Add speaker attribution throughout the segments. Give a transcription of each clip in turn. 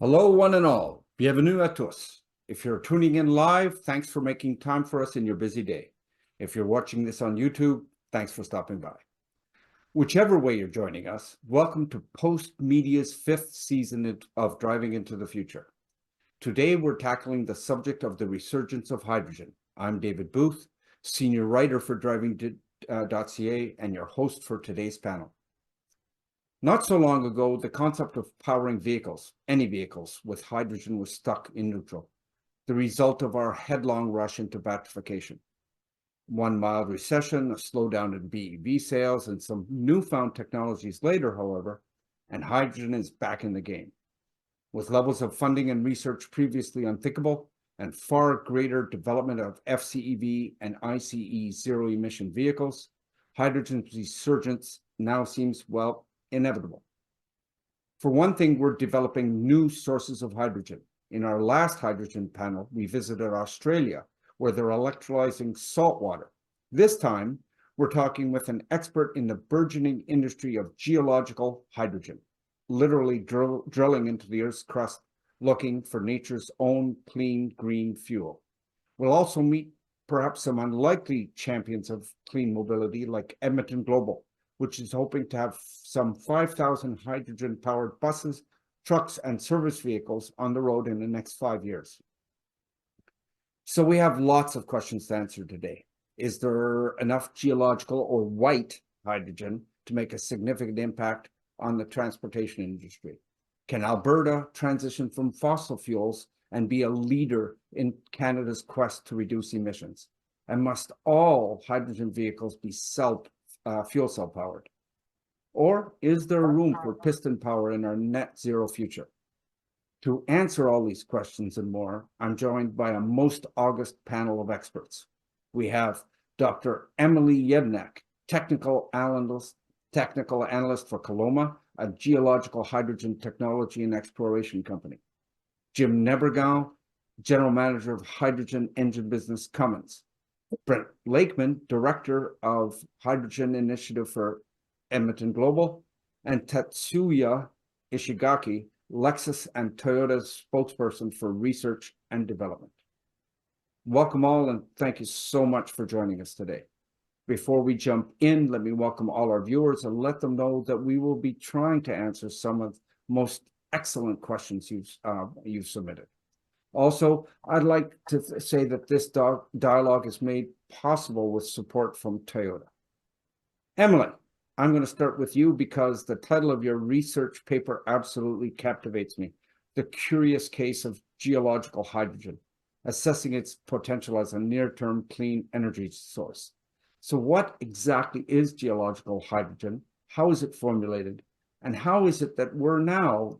Speaker 1: Hello, one and all. Bienvenue à tous. If you're tuning in live, thanks for making time for us in your busy day. If you're watching this on YouTube, thanks for stopping by. Whichever way you're joining us, welcome to Post Media's 5th season of Driving into the Future. Today, we're tackling the subject of the resurgence of hydrogen. I'm David Booth, senior writer for Driving.ca and your host for today's panel. Not so long ago, the concept of powering vehicles, any vehicles, with hydrogen was stuck in neutral, the result of our headlong rush into batterification. One mild recession, a slowdown in BEV sales, and some newfound technologies later, however, and hydrogen is back in the game. With levels of funding and research previously unthinkable, and far greater development of FCEV and ICE zero-emission vehicles, hydrogen's resurgence now seems, well, inevitable. For one thing, we're developing new sources of hydrogen. In our last hydrogen panel, we visited Australia, where they're electrolyzing salt water. This time, we're talking with an expert in the burgeoning industry of geological hydrogen, literally drilling into the Earth's crust, looking for nature's own clean, green fuel. We'll also meet perhaps some unlikely champions of clean mobility like Edmonton Global, which is hoping to have some 5,000 hydrogen-powered buses, trucks, and service vehicles on the road in the next 5 years. So we have lots of questions to answer today. Is there enough geological or white hydrogen to make a significant impact on the transportation industry? Can Alberta transition from fossil fuels and be a leader in Canada's quest to reduce emissions? And must all hydrogen vehicles be fuel cell powered? Or is there room for piston power in our net zero future? To answer all these questions and more, I'm joined by a most august panel of experts. We have Dr. Emily Yedinak, technical analyst for Koloma, a geological hydrogen technology and exploration company. Jim Nebergall, general manager of hydrogen engine business Cummins. Brent Lakeman, Director of Hydrogen Initiative for Edmonton Global, and Tatsuya Ishigaki, Lexus and Toyota's spokesperson for research and development. Welcome all, and thank you so much for joining us today. Before we jump in, let me welcome all our viewers and let them know that we will be trying to answer some of the most excellent questions you've submitted. Also, I'd like to say that this dialogue is made possible with support from Toyota. Emily, I'm going to start with you because the title of your research paper absolutely captivates me. The Curious Case of Geological Hydrogen, Assessing Its Potential as a Near-Term Clean Energy Source. So what exactly is geological hydrogen? How is it formulated? And how is it that we're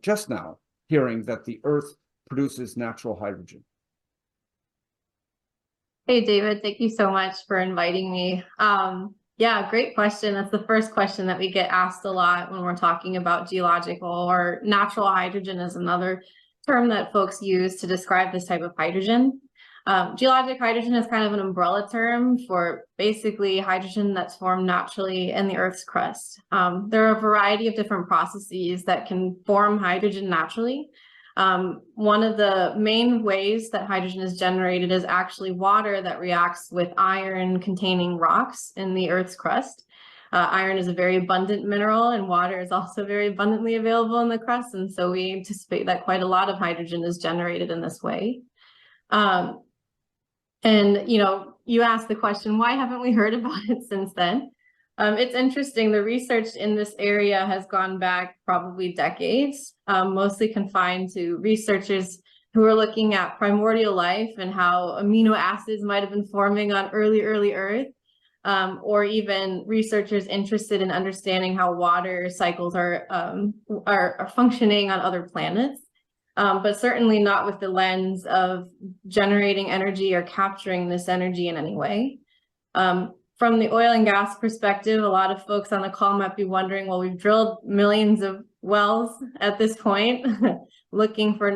Speaker 1: just now, hearing that the Earth produces natural hydrogen?
Speaker 2: Hey, David, thank you so much for inviting me. Yeah, great question. That's the first question that we get asked a lot when we're talking about geological, or natural hydrogen is another term that folks use to describe this type of hydrogen. Geologic hydrogen is kind of an umbrella term for basically hydrogen that's formed naturally in the Earth's crust. There are a variety of different processes that can form hydrogen naturally. One of the main ways that hydrogen is generated is actually water that reacts with iron-containing rocks in the Earth's crust. Iron is a very abundant mineral, and water is also very abundantly available in the crust, and so we anticipate that quite a lot of hydrogen is generated in this way. And, you asked the question, why haven't we heard about it since then? It's interesting, the research in this area has gone back probably decades, mostly confined to researchers who are looking at primordial life and how amino acids might have been forming on early Earth, or even researchers interested in understanding how water cycles are functioning on other planets. But certainly not with the lens of generating energy or capturing this energy in any way. From the oil and gas perspective, a lot of folks on the call might be wondering, well, we've drilled millions of wells at this point looking for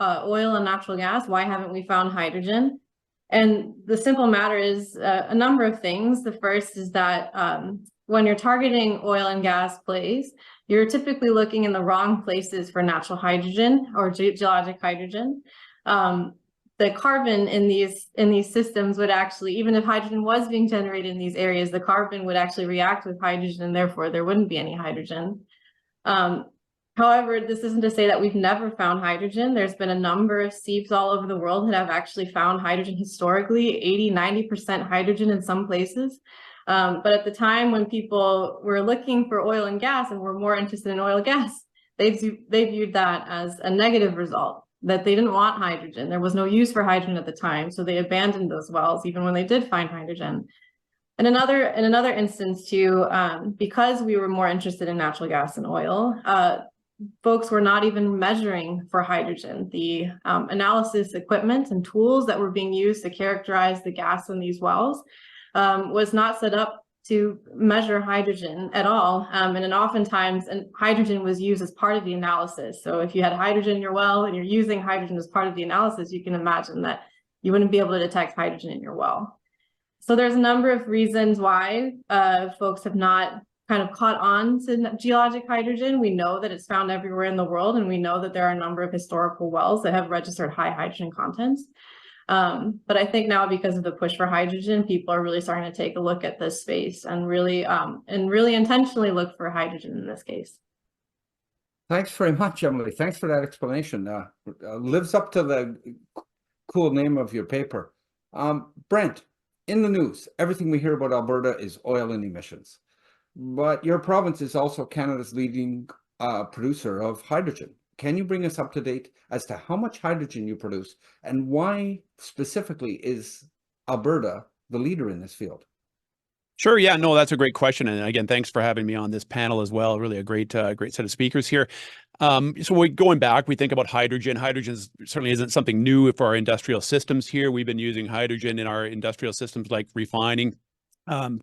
Speaker 2: oil and natural gas. Why haven't we found hydrogen? And the simple matter is a number of things. The first is that when you're targeting oil and gas plays, you're typically looking in the wrong places for natural hydrogen or geologic hydrogen. The carbon in these systems would actually, even if hydrogen was being generated in these areas, the carbon would actually react with hydrogen, and therefore there wouldn't be any hydrogen. However, this isn't to say that we've never found hydrogen. There's been a number of sieves all over the world that have actually found hydrogen historically, 80–90% hydrogen in some places. But at the time when people were looking for oil and gas and were more interested in oil and gas, they viewed that as a negative result, that they didn't want hydrogen. There was no use for hydrogen at the time, so they abandoned those wells even when they did find hydrogen. And in another instance too, because we were more interested in natural gas and oil, folks were not even measuring for hydrogen. The analysis equipment and tools that were being used to characterize the gas in these wells was not set up to measure hydrogen at all. And then oftentimes hydrogen was used as part of the analysis. So if you had hydrogen in your well and you're using hydrogen as part of the analysis, you can imagine that you wouldn't be able to detect hydrogen in your well. So there's a number of reasons why folks have not kind of caught on to geologic hydrogen. We know that it's found everywhere in the world, and we know that there are a number of historical wells that have registered high hydrogen content. But I think now, because of the push for hydrogen, people are really starting to take a look at this space and really intentionally look for hydrogen in this case.
Speaker 1: Thanks very much, Emily. Thanks for that explanation. Lives up to the cool name of your paper. Brent, in the news, everything we hear about Alberta is oil and emissions. But your province is also Canada's leading producer of hydrogen. Can you bring us up to date as to how much hydrogen you produce and why specifically is Alberta the leader in this field?
Speaker 3: Sure. Yeah, no, that's a great question. And again, thanks for having me on this panel as well. Really a great set of speakers here. So going back, we think about hydrogen. Hydrogen certainly isn't something new for our industrial systems here. We've been using hydrogen in our industrial systems like refining,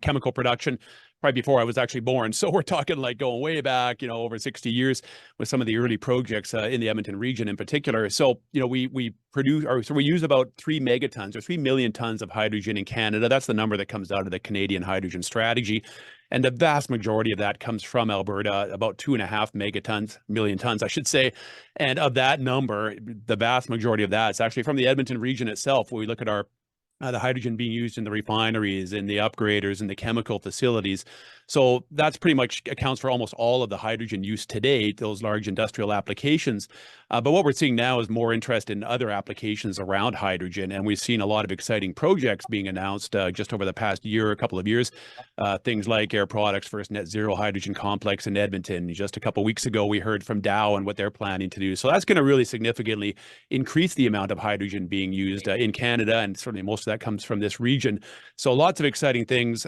Speaker 3: chemical production, probably before I was actually born. So we're talking like going way back, over 60 years with some of the early projects in the Edmonton region in particular. So, we use about 3 megatons or 3 million tons of hydrogen in Canada. That's the number that comes out of the Canadian hydrogen strategy. And the vast majority of that comes from Alberta, about 2.5 million tons, I should say. And of that number, the vast majority of that is actually from the Edmonton region itself, where we look at our the hydrogen being used in the refineries, in the upgraders, and the chemical facilities. So that's pretty much accounts for almost all of the hydrogen use today, those large industrial applications. But what we're seeing now is more interest in other applications around hydrogen. And we've seen a lot of exciting projects being announced just over the past year, a couple of years. Things like Air Products' first net zero hydrogen complex in Edmonton. Just a couple of weeks ago, we heard from Dow and what they're planning to do. So that's going to really significantly increase the amount of hydrogen being used in Canada. And certainly most of that comes from this region. So lots of exciting things.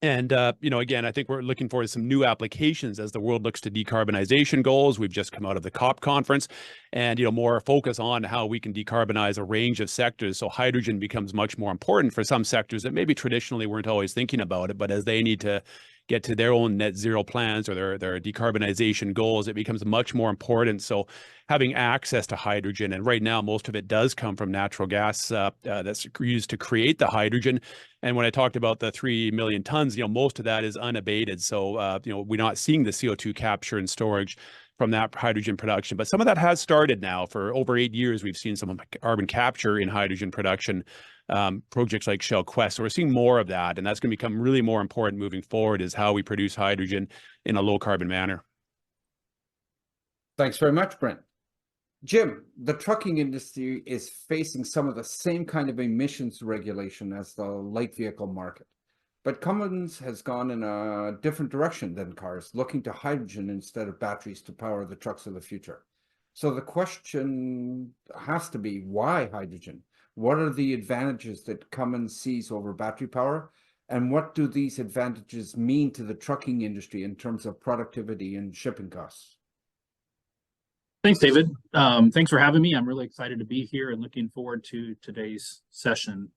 Speaker 3: And again, I think we're looking forward to some new applications as the world looks to decarbonization goals. We've just come out of the COP conference and, more focus on how we can decarbonize a range of sectors. So hydrogen becomes much more important for some sectors that maybe traditionally weren't always thinking about it, but as they need to get to their own net zero plans or their decarbonization goals, it becomes much more important. So having access to hydrogen, and right now most of it does come from natural gas that's used to create the hydrogen. And when I talked about the 3 million tons, most of that is unabated. So we're not seeing the CO2 capture and storage from that hydrogen production, but some of that has started now. For over 8 years, we've seen some carbon capture in hydrogen production. Projects like Shell Quest. So we're seeing more of that, and that's going to become really more important moving forward, is how we produce hydrogen in a low carbon manner.
Speaker 1: Thanks very much, Brent. Jim, the trucking industry is facing some of the same kind of emissions regulation as the light vehicle market. But Cummins has gone in a different direction than cars, looking to hydrogen instead of batteries to power the trucks of the future. So the question has to be, why hydrogen? What are the advantages that Cummins sees over battery power? And what do these advantages mean to the trucking industry in terms of productivity and shipping costs?
Speaker 4: Thanks, David. Thanks for having me. I'm really excited to be here and looking forward to today's session.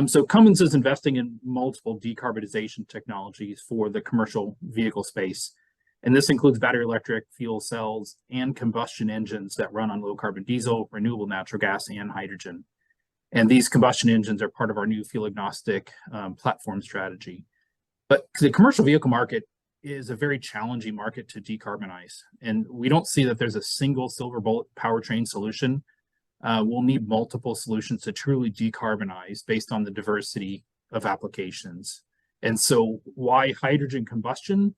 Speaker 4: So Cummins is investing in multiple decarbonization technologies for the commercial vehicle space. And this includes battery electric, fuel cells, and combustion engines that run on low carbon diesel, renewable natural gas, and hydrogen. And these combustion engines are part of our new fuel agnostic platform strategy. But the commercial vehicle market is a very challenging market to decarbonize. And we don't see that there's a single silver bullet powertrain solution. We'll need multiple solutions to truly decarbonize based on the diversity of applications. And so why hydrogen combustion?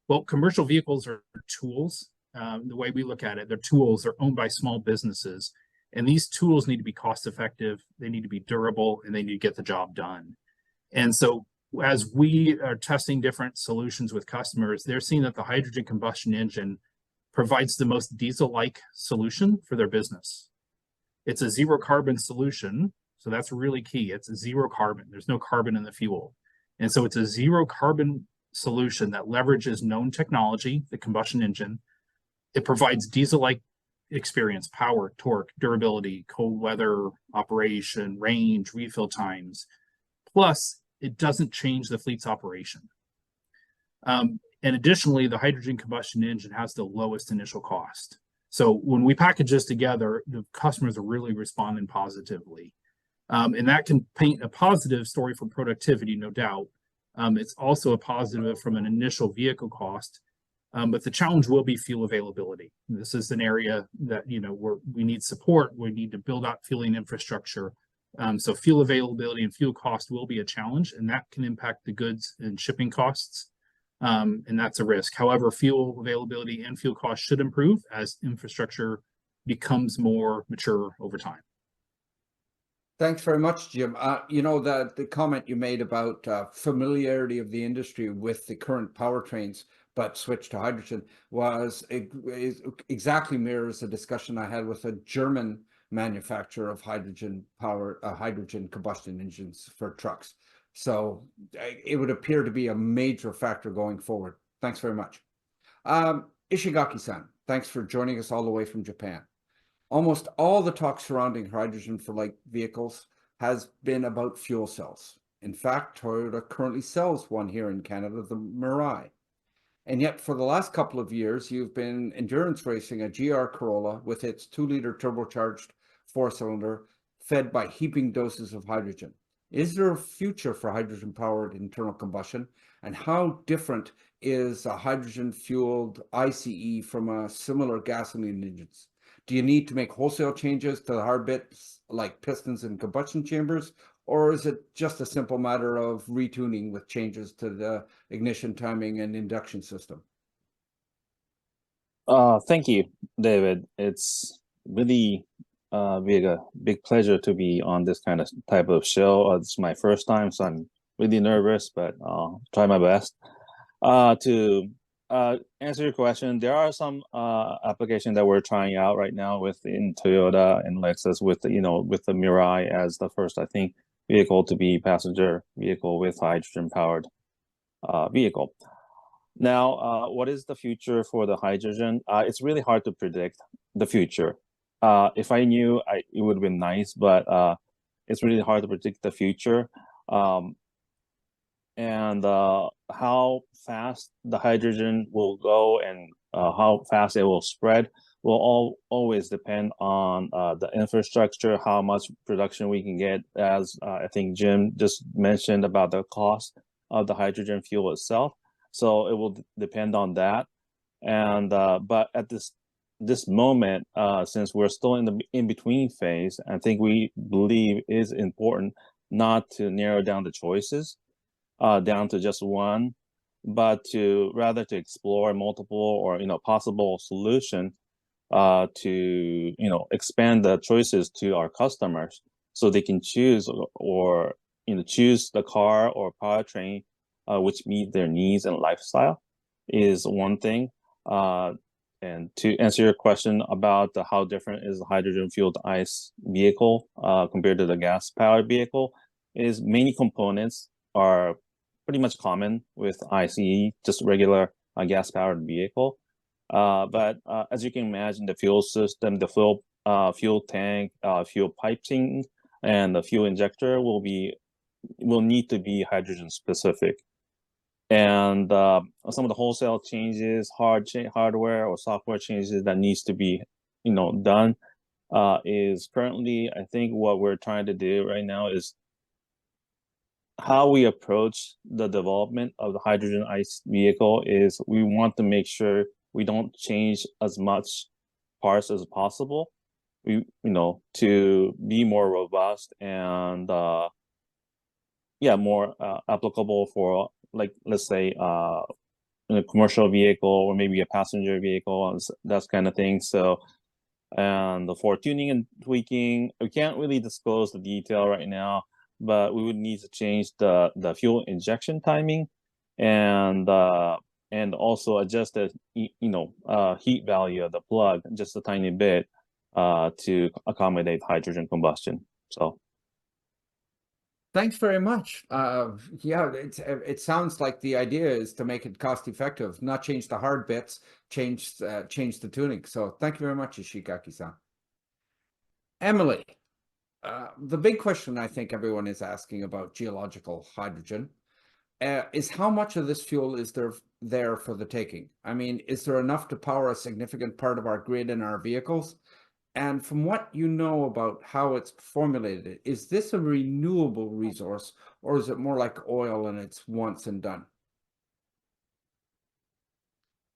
Speaker 4: Well, commercial vehicles are tools. The way we look at it, they're tools, they're owned by small businesses. And these tools need to be cost effective, they need to be durable, and they need to get the job done. And so as we are testing different solutions with customers, they're seeing that the hydrogen combustion engine provides the most diesel-like solution for their business. It's a zero carbon solution, so that's really key. It's a zero carbon. There's no carbon in the fuel. And so it's a zero carbon solution that leverages known technology, the combustion engine. It provides diesel-like experience, power, torque, durability, cold weather operation, range, refill times. Plus, it doesn't change the fleet's operation. And additionally, the hydrogen combustion engine has the lowest initial cost. So when we package this together, the customers are really responding positively. And that can paint a positive story for productivity, no doubt. It's also a positive from an initial vehicle cost, but the challenge will be fuel availability. This is an area that, we need support. We need to build out fueling infrastructure. So fuel availability and fuel cost will be a challenge, and that can impact the goods and shipping costs. And that's a risk. However, fuel availability and fuel costs should improve as infrastructure becomes more mature over time.
Speaker 1: Thanks very much, Jim. The comment you made about familiarity of the industry with the current powertrains, but switch to hydrogen exactly mirrors the discussion I had with a German manufacturer of hydrogen combustion engines for trucks. So it would appear to be a major factor going forward. Thanks very much. Ishigaki-san, thanks for joining us all the way from Japan. Almost all the talk surrounding hydrogen for light vehicles has been about fuel cells. In fact, Toyota currently sells one here in Canada, the Mirai. And yet for the last couple of years, you've been endurance racing a GR Corolla with its 2-liter turbocharged 4-cylinder fed by heaping doses of hydrogen. Is there a future for hydrogen-powered internal combustion? And how different is a hydrogen-fueled ICE from a similar gasoline engines? Do you need to make wholesale changes to the hard bits like pistons and combustion chambers? Or is it just a simple matter of retuning with changes to the ignition timing and induction system?
Speaker 5: Thank you, David. It's really a big pleasure to be on this kind of type of show. It's my first time, so I'm really nervous, but I'll try my best. To answer your question, there are some applications that we're trying out right now in Toyota and Lexus with the Mirai as the first, I think, vehicle to be passenger vehicle with hydrogen powered vehicle. Now, what is the future for the hydrogen? It's really hard to predict the future. If I knew, it would have been nice, but it's really hard to predict the future. And how fast the hydrogen will go and how fast it will spread will always depend on the infrastructure, how much production we can get, as I think Jim just mentioned about the cost of the hydrogen fuel itself. So it will depend on that. And but at this moment, since we're still in the in-between phase, I think we believe it is important not to narrow down the choices down to just one, but to explore multiple or possible solution to expand the choices to our customers so they can choose or choose the car or powertrain which meet their needs and lifestyle is one thing. And to answer your question about how different is the hydrogen fueled ICE vehicle compared to the gas powered vehicle, is many components are pretty much common with ICE, just regular gas powered vehicle. But as you can imagine, the fuel system, the fuel tank, fuel piping, and the fuel injector will need to be hydrogen specific. And some of the wholesale changes, hardware or software changes that needs to be done is currently, I think what we're trying to do right now is how we approach the development of the hydrogen ICE vehicle is we want to make sure we don't change as much parts as possible. To be more robust and more applicable for, like, let's say in a commercial vehicle or maybe a passenger vehicle and that kind of thing. So, and for tuning and tweaking, we can't really disclose the detail right now, but we would need to change the fuel injection timing and also adjust the heat value of the plug just a tiny bit to accommodate hydrogen combustion. So
Speaker 1: thanks very much. Yeah, it sounds like the idea is to make it cost effective, not change the hard bits, change the tuning. So thank you very much, Ishigaki-san. Emily, the big question I think everyone is asking about geological hydrogen is how much of this fuel is there for the taking? I mean, is there enough to power a significant part of our grid and our vehicles? And from what you know about how it's formulated, is this a renewable resource or is it more like oil and it's once and done?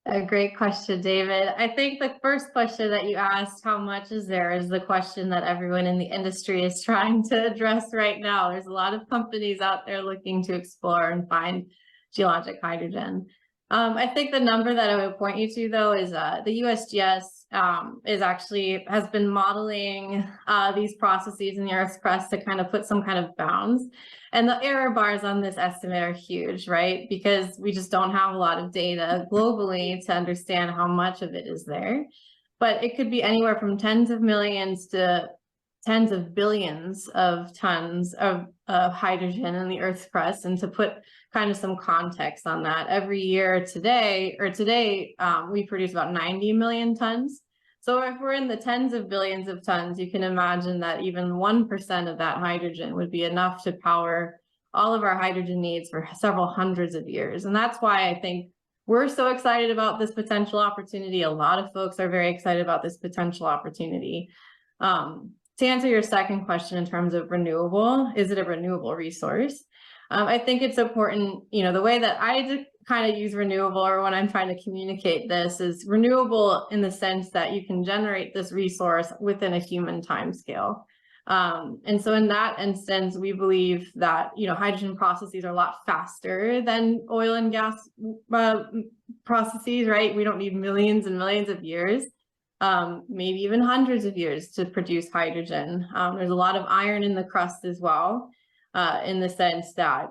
Speaker 2: A great question, David. I think the first question that you asked, how much is there, is the question that everyone in the industry is trying to address right now. There's a lot of companies out there looking to explore and find geologic hydrogen. I think the number that I would point you to, though, is the USGS has been modeling these processes in the Earth's crust to kind of put some kind of bounds. And the error bars on this estimate are huge, right? Because we just don't have a lot of data globally to understand how much of it is there. But it could be anywhere from tens of millions to tens of billions of tons of hydrogen in the Earth's crust. And to put kind of some context on that, every year today, we produce about 90 million tons. So if we're in the tens of billions of tons, you can imagine that even 1% of that hydrogen would be enough to power all of our hydrogen needs for several hundreds of years. And that's why I think we're so excited about this potential opportunity. A lot of folks are very excited about this potential opportunity. To answer your second question in terms of renewable, is it a renewable resource? I think it's important, the way that I kind of use renewable, or when I'm trying to communicate this, is renewable in the sense that you can generate this resource within a human time scale. And so in that instance, we believe that, hydrogen processes are a lot faster than oil and gas processes, right? We don't need millions and millions of years. Maybe even hundreds of years to produce hydrogen. There's a lot of iron in the crust as well, in the sense that,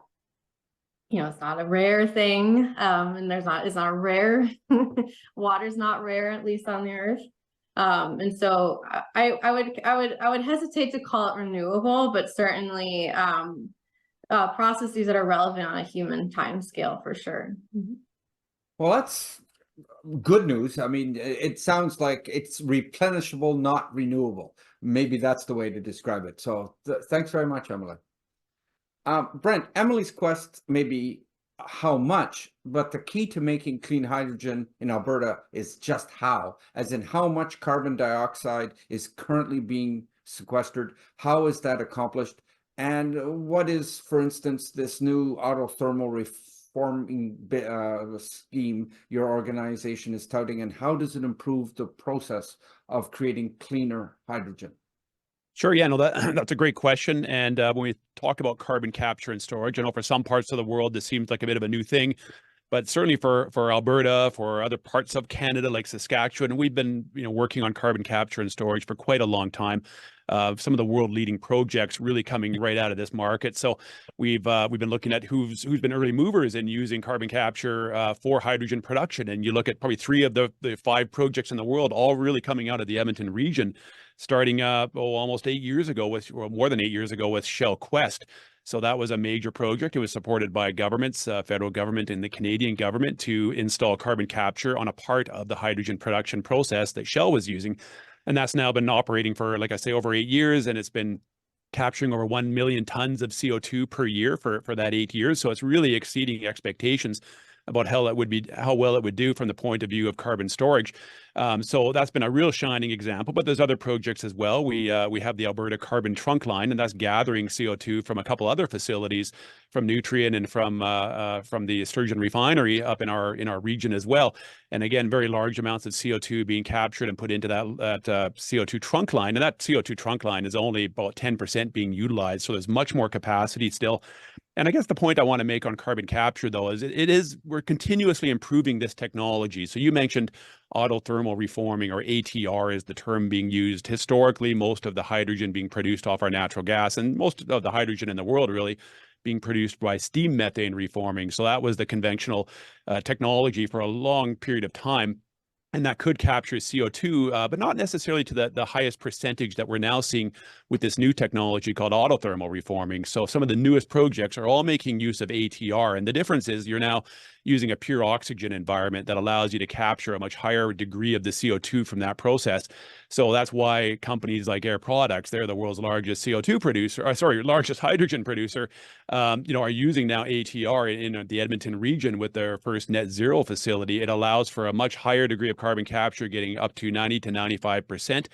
Speaker 2: it's not a rare thing, and it's not rare. Water's not rare, at least on the Earth. And so I would hesitate to call it renewable, but certainly processes that are relevant on a human time scale for sure. Mm-hmm.
Speaker 1: Well, that's good news. I mean, it sounds like it's replenishable, not renewable. Maybe that's the way to describe it. So thanks very much, Emily. Brent, Emily's quest may be how much, but the key to making clean hydrogen in Alberta is just how, as in how much carbon dioxide is currently being sequestered. How is that accomplished? And what is, for instance, this new autothermal reforming scheme your organization is touting, and how does it improve the process of creating cleaner hydrogen?
Speaker 3: Sure. Yeah, no, that's a great question. And when we talk about carbon capture and storage, I know for some parts of the world, this seems like a bit of a new thing, but certainly for Alberta, for other parts of Canada, like Saskatchewan, we've been, working on carbon capture and storage for quite a long time. Some of the world leading projects really coming right out of this market. So we've been looking at who's been early movers in using carbon capture for hydrogen production. And you look at probably 3 of the 5 projects in the world, all really coming out of the Edmonton region, starting almost 8 years ago or more than 8 years ago with Shell Quest. So that was a major project. It was supported by governments, federal government and the Canadian government, to install carbon capture on a part of the hydrogen production process that Shell was using. And that's now been operating for, like I say, over 8 years, and it's been capturing over 1 million tons of CO2 per year for that 8 years. So it's really exceeding expectations. about how well it would do from the point of view of carbon storage. So that's been a real shining example, but there's other projects as well. We have the Alberta Carbon Trunk Line, and that's gathering CO2 from a couple other facilities, from Nutrien and from the Sturgeon Refinery up in our region as well. And again, very large amounts of CO2 being captured and put into that CO2 trunk line. And that CO2 trunk line is only about 10% being utilized. So there's much more capacity still. And I guess the point I want to make on carbon capture, though, is we're continuously improving this technology. So you mentioned autothermal reforming, or ATR is the term being used. Historically, most of the hydrogen being produced off our natural gas, and most of the hydrogen in the world really being produced by steam methane reforming. So that was the conventional technology for a long period of time. And that could capture CO2, but not necessarily to the highest percentage that we're now seeing with this new technology called autothermal reforming. So some of the newest projects are all making use of ATR. And the difference is you're now using a pure oxygen environment that allows you to capture a much higher degree of the CO2 from that process. So that's why companies like Air Products, they're the world's largest CO2 producer, largest hydrogen producer, are using now ATR in the Edmonton region with their first net zero facility. It allows for a much higher degree of carbon capture, getting up to 90 to 95%.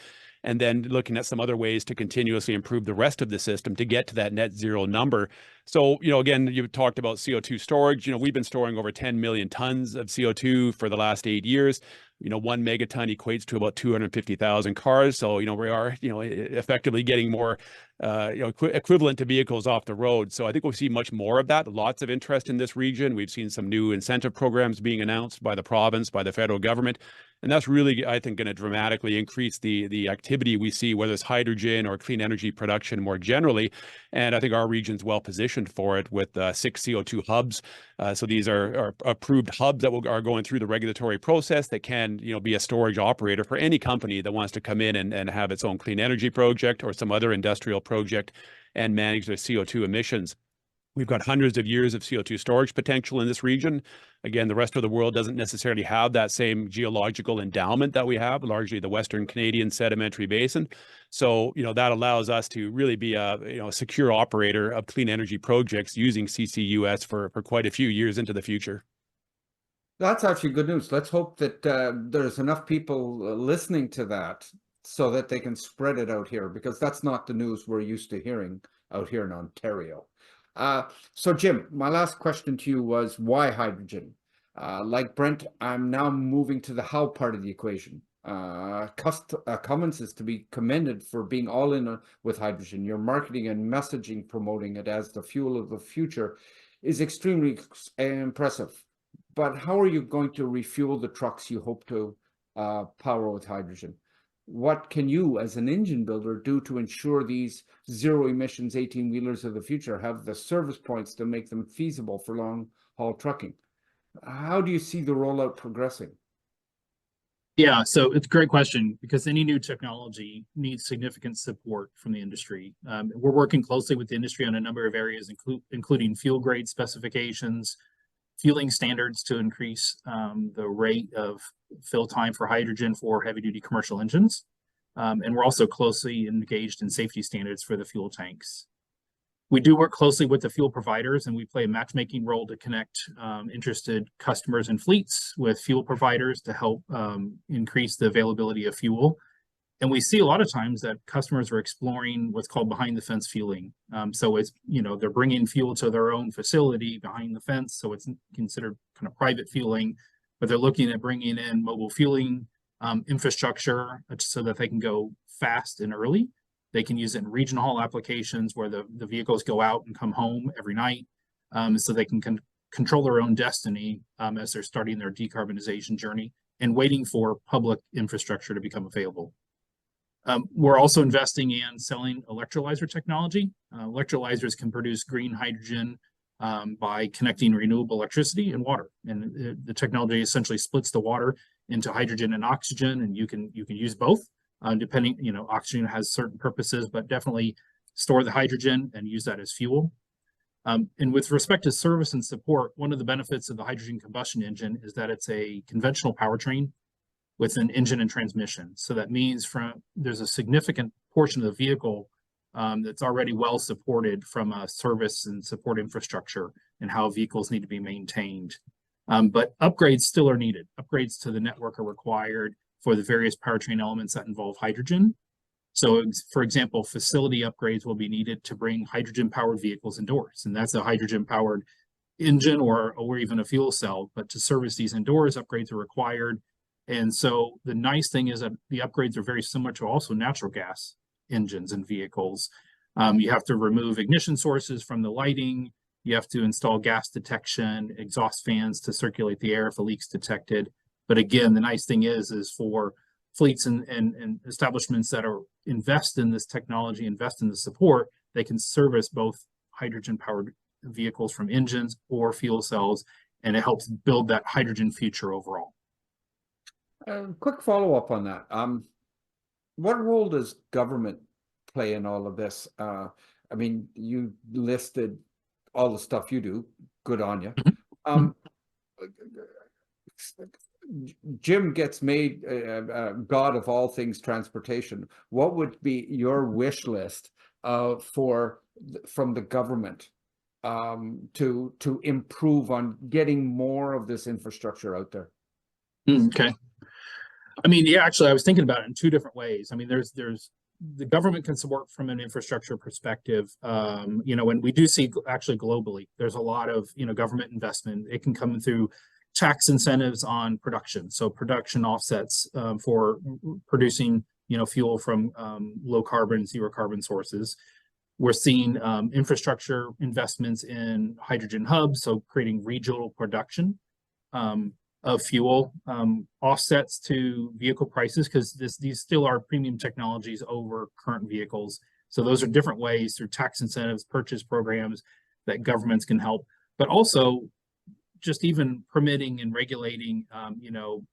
Speaker 3: And then looking at some other ways to continuously improve the rest of the system to get to that net zero number. So, again, you talked about CO2 storage. We've been storing over 10 million tons of CO2 for the last 8 years. 1 megaton equates to about 250,000 cars. So, we are, effectively getting more equivalent to vehicles off the road. So I think we'll see much more of that. Lots of interest in this region. We've seen some new incentive programs being announced by the province, by the federal government. And that's really, I think, going to dramatically increase the activity we see, whether it's hydrogen or clean energy production more generally. And I think our region's well positioned for it with 6 CO2 hubs. So these are approved hubs that are going through the regulatory process that can, be a storage operator for any company that wants to come in and have its own clean energy project or some other industrial project and manage their CO2 emissions. We've got hundreds of years of CO2 storage potential in this region. Again, the rest of the world doesn't necessarily have that same geological endowment that we have, largely the Western Canadian Sedimentary Basin. So, that allows us to really be a secure operator of clean energy projects using CCUS for quite a few years into the future.
Speaker 1: That's actually good news. Let's hope that there's enough people listening to that so that they can spread it out here, because that's not the news we're used to hearing out here in Ontario. So Jim, my last question to you was, why hydrogen? Like Brent, I'm now moving to the how part of the equation. Cummins is to be commended for being all in with hydrogen. Your marketing and messaging promoting it as the fuel of the future is extremely impressive. But how are you going to refuel the trucks you hope to power with hydrogen? What can you, as an engine builder, do to ensure these zero emissions 18-wheelers of the future have the service points to make them feasible for long-haul trucking? How do you see the rollout progressing?
Speaker 4: Yeah, so it's a great question, because any new technology needs significant support from the industry. We're working closely with the industry on a number of areas, including fuel grade specifications, fueling standards to increase the rate of fill time for hydrogen for heavy-duty commercial engines. And we're also closely engaged in safety standards for the fuel tanks. We do work closely with the fuel providers, and we play a matchmaking role to connect interested customers and fleets with fuel providers to help increase the availability of fuel. And we see a lot of times that customers are exploring what's called behind the fence fueling. So it's, they're bringing fuel to their own facility behind the fence. So it's considered kind of private fueling, but they're looking at bringing in mobile fueling infrastructure so that they can go fast and early. They can use it in regional haul applications where the vehicles go out and come home every night, so they can control their own destiny as they're starting their decarbonization journey and waiting for public infrastructure to become available. We're also investing in selling electrolyzer technology. Electrolyzers can produce green hydrogen by connecting renewable electricity and water. And the technology essentially splits the water into hydrogen and oxygen, and you can use both. Depending, oxygen has certain purposes, but definitely store the hydrogen and use that as fuel. And with respect to service and support, one of the benefits of the hydrogen combustion engine is that it's a conventional powertrain with an engine and transmission. So that means there's a significant portion of the vehicle that's already well supported from a service and support infrastructure and how vehicles need to be maintained. But upgrades still are needed. Upgrades to the network are required for the various powertrain elements that involve hydrogen. So, for example, facility upgrades will be needed to bring hydrogen-powered vehicles indoors, and that's a hydrogen-powered engine or even a fuel cell. But to service these indoors, upgrades are required. And so the nice thing is that the upgrades are very similar to also natural gas engines and vehicles. You have to remove ignition sources from the lighting. You have to install gas detection, exhaust fans to circulate the air if a leak's detected. But again, the nice thing is for fleets and establishments that are invest in this technology, invest in the support, they can service both hydrogen-powered vehicles from engines or fuel cells, and it helps build that hydrogen future overall.
Speaker 1: Quick follow-up on that. What role does government play in all of this? I mean, you listed all the stuff you do. Good on you. Jim gets made God of all things transportation. What would be your wish list from the government to improve on getting more of this infrastructure out there?
Speaker 4: Okay. I mean, yeah, actually, I was thinking about it in two different ways. I mean, there's the government can support from an infrastructure perspective. You know, and we do see actually globally, there's a lot of, you know, government investment. It can come through tax incentives on production. So production offsets for producing, you know, fuel from low carbon, zero carbon sources. We're seeing infrastructure investments in hydrogen hubs, so creating regional production of fuel, offsets to vehicle prices, because these still are premium technologies over current vehicles. So those are different ways through tax incentives, purchase programs that governments can help, but also just even permitting and regulating, you know,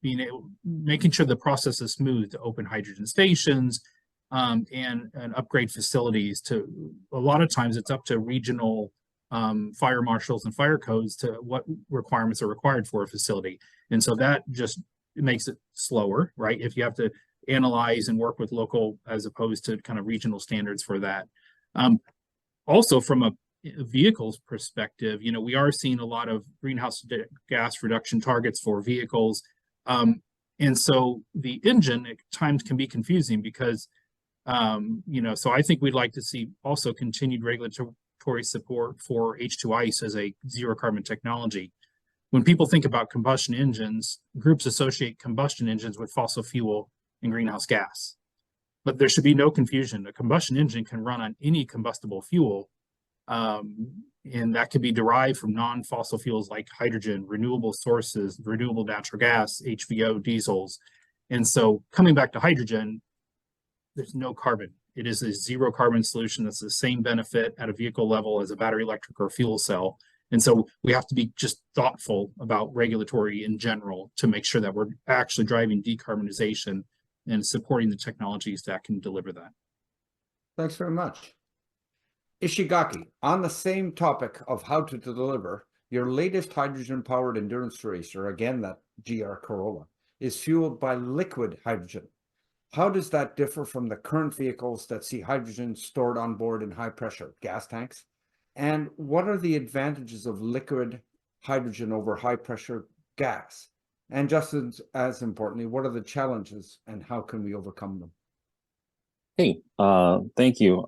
Speaker 4: making sure the process is smooth to open hydrogen stations and upgrade facilities. To a lot of times it's up to regional fire marshals and fire codes to what requirements are required for a facility. And so that just makes it slower, right? If you have to analyze and work with local as opposed to kind of regional standards for that. Also from a vehicles perspective, you know, we are seeing a lot of greenhouse gas reduction targets for vehicles. And so the engine at times can be confusing because, you know, so I think we'd like to see also continued regulatory support for H2 ICE as a zero carbon technology. When people think about combustion engines, groups associate combustion engines with fossil fuel and greenhouse gas. But there should be no confusion. A combustion engine can run on any combustible fuel, and that could be derived from non-fossil fuels like hydrogen, renewable sources, renewable natural gas, HVO, diesels. And so coming back to hydrogen, there's no carbon. It is a zero carbon solution that's the same benefit at a vehicle level as a battery electric or fuel cell. And so we have to be just thoughtful about regulatory in general to make sure that we're actually driving decarbonization and supporting the technologies that can deliver that.
Speaker 1: Thanks very much. Ishigaki, on the same topic of how to deliver, your latest hydrogen-powered endurance racer, again that GR Corolla, is fueled by liquid hydrogen. How does that differ from the current vehicles that see hydrogen stored on board in high-pressure gas tanks? And what are the advantages of liquid hydrogen over high-pressure gas? And just as importantly, what are the challenges and how can we overcome them?
Speaker 5: Hey, thank you.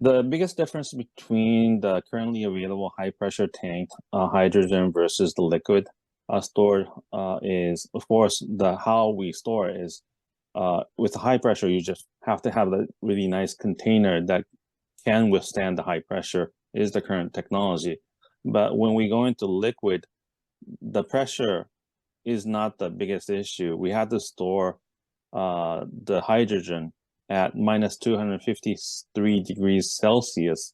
Speaker 5: The biggest difference between the currently available high-pressure tank hydrogen versus the liquid stored is, of course, how we store is with high pressure, you just have to have a really nice container that can withstand the high pressure is the current technology. But when we go into liquid, the pressure is not the biggest issue. We have to store the hydrogen at minus 253 degrees Celsius.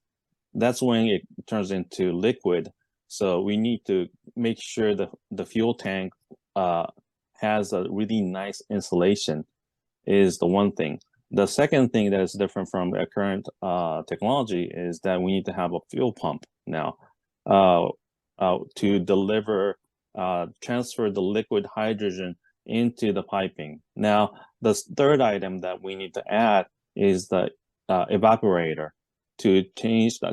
Speaker 5: That's when it turns into liquid. So we need to make sure that the fuel tank has a really nice insulation is the one thing. The second thing that is different from the current technology is that we need to have a fuel pump now to deliver, transfer the liquid hydrogen into the piping. Now, the third item that we need to add is the evaporator to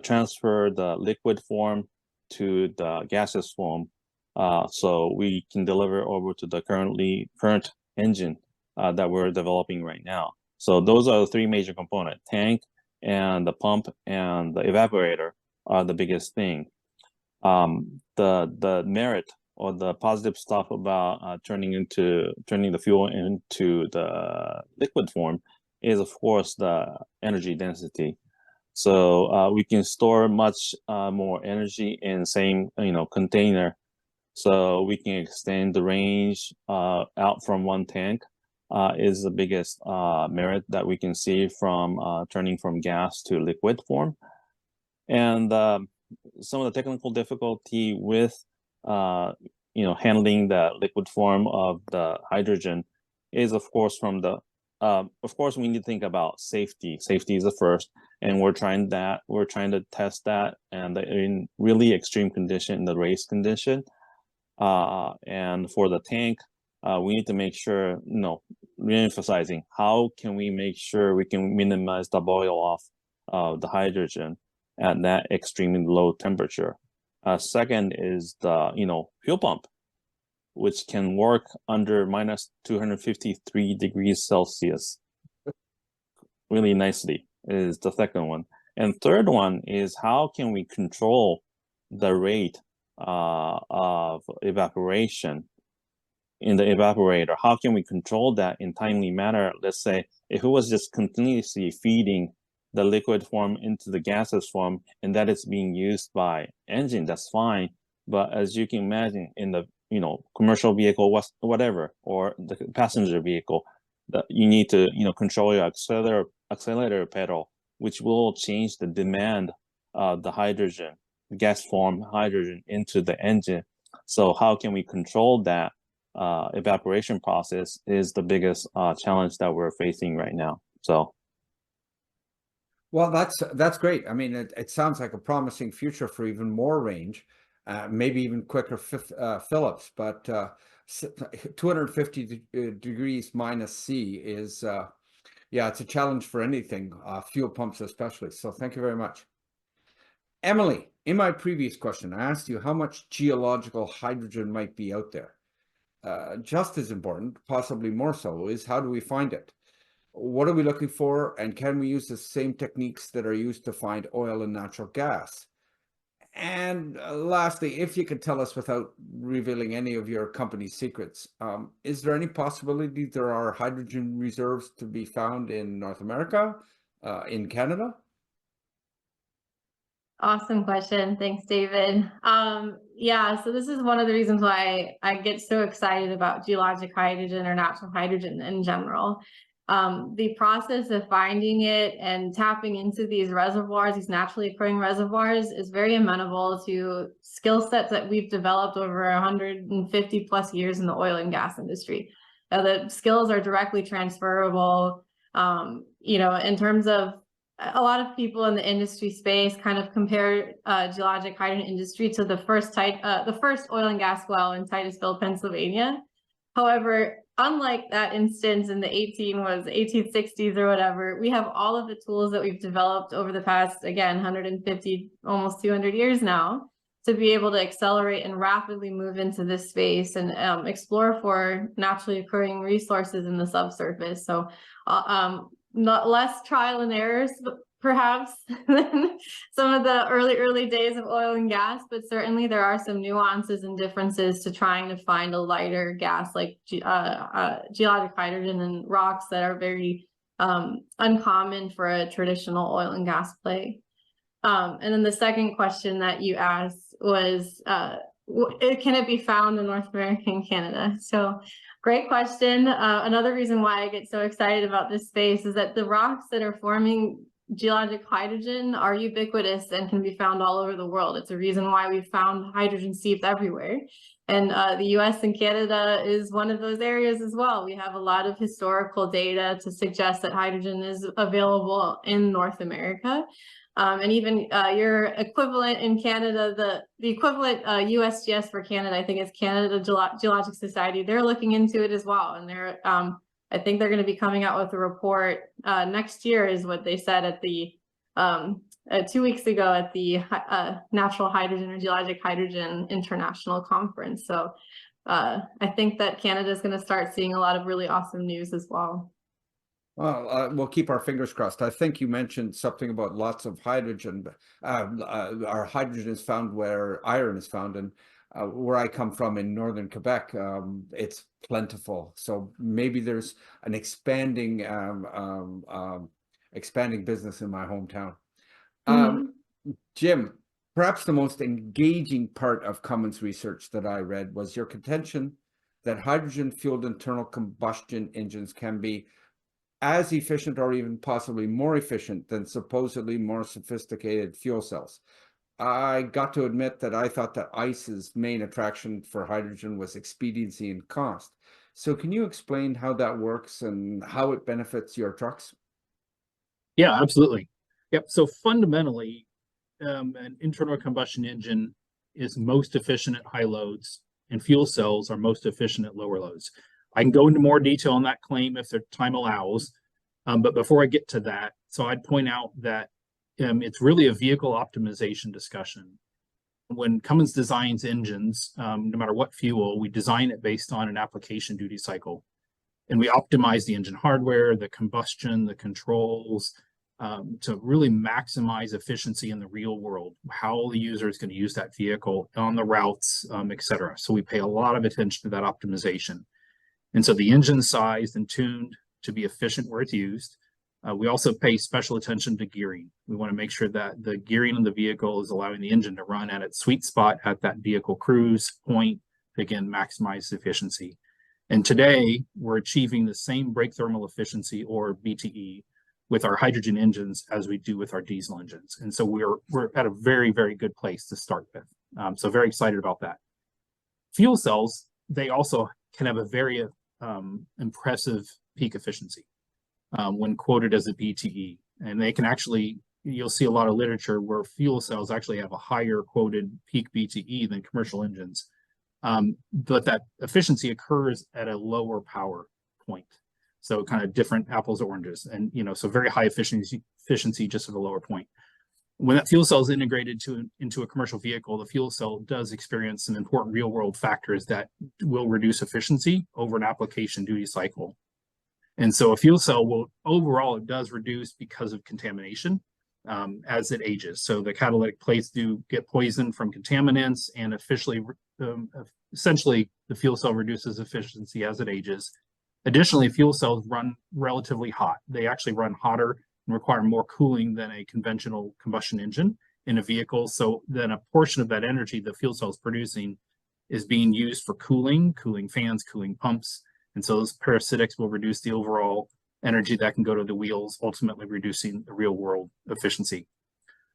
Speaker 5: transfer the liquid form to the gaseous form so we can deliver over to the current engine that we're developing right now. So those are the three major components: tank and the pump and the evaporator are the biggest thing. The merit or the positive stuff about turning the fuel into the liquid form is, of course, the energy density. So we can store much more energy in same container. So we can extend the range out from one tank. Is the biggest merit that we can see from turning from gas to liquid form. And some of the technical difficulty with handling the liquid form of the hydrogen is, of course, from the of course we need to think about safety. Safety is the first, and we're trying to test that, and in really extreme condition, in the race condition. And for the tank, we need to make sure, re-emphasizing, how can we make sure we can minimize the boil off of the hydrogen at that extremely low temperature. Second is the fuel pump, which can work under minus 253 degrees Celsius really nicely, is the second one. And third one is, how can we control the rate of evaporation in the evaporator? How can we control that in timely manner? Let's say if it was just continuously feeding the liquid form into the gaseous form, and that is being used by engine, that's fine. But as you can imagine, in the commercial vehicle, whatever, or the passenger vehicle, that you need to control your accelerator pedal, which will change the demand of the hydrogen, the gas form hydrogen, into the engine. So how can we control that evaporation process is the biggest challenge that we're facing right now. So.
Speaker 1: Well, that's great. I mean, it sounds like a promising future for even more range, maybe even quicker fill-ups. But 250 degrees minus C is, yeah, it's a challenge for anything, fuel pumps especially. So thank you very much. Emily, in my previous question, I asked you how much geological hydrogen might be out there. Just as important, possibly more so, is how do we find it? What are we looking for, and can we use the same techniques that are used to find oil and natural gas? And lastly, if you could tell us without revealing any of your company's secrets, is there any possibility there are hydrogen reserves to be found in North America, in Canada?
Speaker 2: Awesome question. Thanks, David. Yeah, so this is one of the reasons why I get so excited about geologic hydrogen or natural hydrogen in general. The process of finding it and tapping into these reservoirs, these naturally occurring reservoirs, is very amenable to skill sets that we've developed over 150 plus years in the oil and gas industry. The skills are directly transferable, in terms of a lot of people in the industry space kind of compare geologic hydrogen industry to the first oil and gas well in Titusville, Pennsylvania. However, unlike that instance in the 1860s or whatever, we have all of the tools that we've developed over the past, again, 150, almost 200 years now, to be able to accelerate and rapidly move into this space and explore for naturally occurring resources in the subsurface. So not less trial and errors, perhaps, than some of the early days of oil and gas, but certainly there are some nuances and differences to trying to find a lighter gas like geologic hydrogen and rocks that are very uncommon for a traditional oil and gas play. And then the second question that you asked was, can it be found in North America and Canada? So great question. Another reason why I get so excited about this space is that the rocks that are forming geologic hydrogen are ubiquitous and can be found all over the world. It's a reason why we've found hydrogen seeps everywhere. And the US and Canada is one of those areas as well. We have a lot of historical data to suggest that hydrogen is available in North America. And even your equivalent in Canada, the equivalent USGS for Canada, I think it's Canada Geologic Society, they're looking into it as well. And they're, I think they're going to be coming out with a report next year, is what they said at the 2 weeks ago at the Natural Hydrogen or Geologic Hydrogen International Conference. So I think that Canada is going to start seeing a lot of really awesome news as well.
Speaker 1: Well, we'll keep our fingers crossed. I think you mentioned something about lots of hydrogen. Our hydrogen is found where iron is found, and where I come from in northern Quebec, it's plentiful. So maybe there's an expanding business in my hometown. Jim, perhaps the most engaging part of Cummins research that I read was your contention that hydrogen-fueled internal combustion engines can be as efficient or even possibly more efficient than supposedly more sophisticated fuel cells. I got to admit that I thought that ICE's main attraction for hydrogen was expediency and cost. So can you explain how that works and how it benefits your trucks?
Speaker 4: Yeah, absolutely. Yep. So fundamentally, an internal combustion engine is most efficient at high loads, and fuel cells are most efficient at lower loads. I can go into more detail on that claim if the time allows, but before I get to that, so I'd point out that it's really a vehicle optimization discussion. When Cummins designs engines, no matter what fuel, we design it based on an application duty cycle, and we optimize the engine hardware, the combustion, the controls, to really maximize efficiency in the real world, how the user is going to use that vehicle on the routes, et cetera. So we pay a lot of attention to that optimization. And so the engine's sized and tuned to be efficient where it's used. We also pay special attention to gearing. We want to make sure that the gearing of the vehicle is allowing the engine to run at its sweet spot at that vehicle cruise point to, again, maximize efficiency. And today, we're achieving the same brake thermal efficiency, or BTE, with our hydrogen engines as we do with our diesel engines. And so we're at a very, very good place to start with. So very excited about that. Fuel cells, they also can have a very impressive peak efficiency when quoted as a BTE. And they can actually, you'll see a lot of literature where fuel cells actually have a higher quoted peak BTE than commercial engines. But that efficiency occurs at a lower power point. So kind of different apples, oranges, and so very high efficiency just at a lower point. When that fuel cell is integrated into a commercial vehicle, the fuel cell does experience some important real world factors that will reduce efficiency over an application duty cycle. And so a fuel cell will overall, it does reduce because of contamination as it ages. So the catalytic plates do get poisoned from contaminants, and essentially the fuel cell reduces efficiency as it ages. Additionally, fuel cells run relatively hot. They actually run hotter and require more cooling than a conventional combustion engine in a vehicle. So then a portion of that energy the fuel cell is producing is being used for cooling fans, cooling pumps. And so those parasitics will reduce the overall energy that can go to the wheels, ultimately reducing the real world efficiency.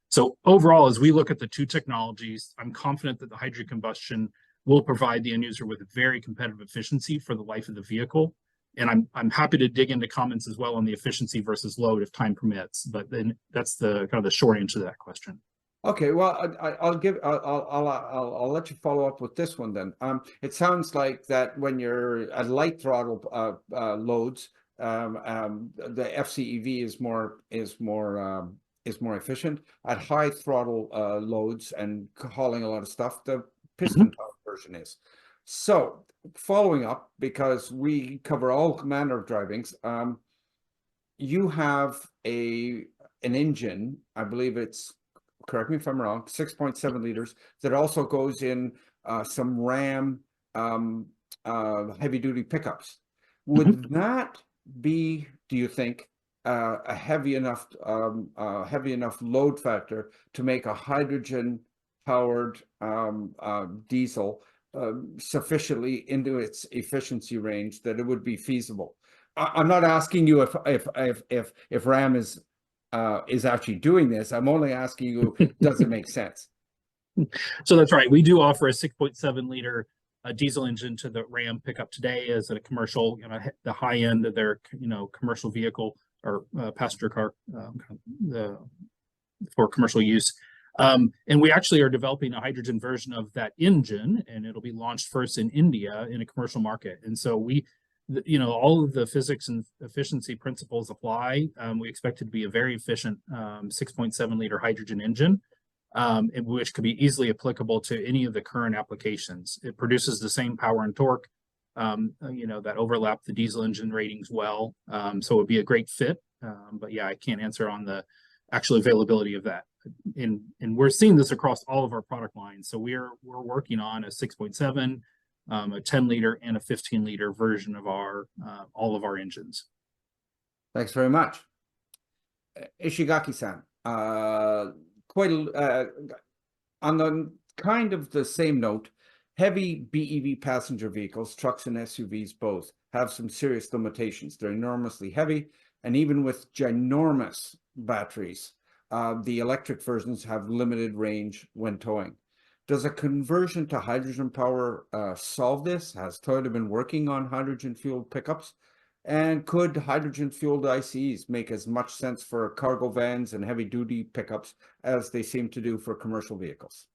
Speaker 4: So overall, as we look at the two technologies, I'm confident that the hydrogen combustion will provide the end user with very competitive efficiency for the life of the vehicle. And I'm happy to dig into comments as well on the efficiency versus load if time permits. But then that's the kind of the short answer to that question.
Speaker 1: Okay, well, I'll let you follow up with this one then. It sounds like that when you're at light throttle loads, the FCEV is more efficient. At high throttle loads and hauling a lot of stuff, the piston power version is. So following up, because we cover all manner of drivings, you have an engine, I believe it's, correct me if I'm wrong, 6.7 liters, that also goes in some Ram heavy duty pickups. Would that be, do you think, a heavy enough load factor to make a hydrogen powered diesel sufficiently into its efficiency range that it would be feasible? I'm not asking you if Ram is actually doing this. I'm only asking you, does it make sense?
Speaker 4: So that's right. We do offer a 6.7 liter diesel engine to the Ram pickup today as a commercial, the high end of their, commercial vehicle or passenger car for commercial use. And we actually are developing a hydrogen version of that engine, and it'll be launched first in India in a commercial market. And so we all of the physics and efficiency principles apply. We expect it to be a very efficient 6.7 liter hydrogen engine, which could be easily applicable to any of the current applications. It produces the same power and torque, that overlap the diesel engine ratings well. So it would be a great fit. But yeah, I can't answer on the actual availability of that. And we're seeing this across all of our product lines. So we're working on a 6.7, a 10 liter and a 15 liter version of all of our engines.
Speaker 1: Thanks very much. Ishigaki-san, on the kind of the same note, heavy BEV passenger vehicles, trucks and SUVs both, have some serious limitations. They're enormously heavy, and even with ginormous batteries, the electric versions have limited range when towing. Does a conversion to hydrogen power solve this? Has Toyota been working on hydrogen-fueled pickups? And could hydrogen-fueled ICEs make as much sense for cargo vans and heavy-duty pickups as they seem to do for commercial vehicles?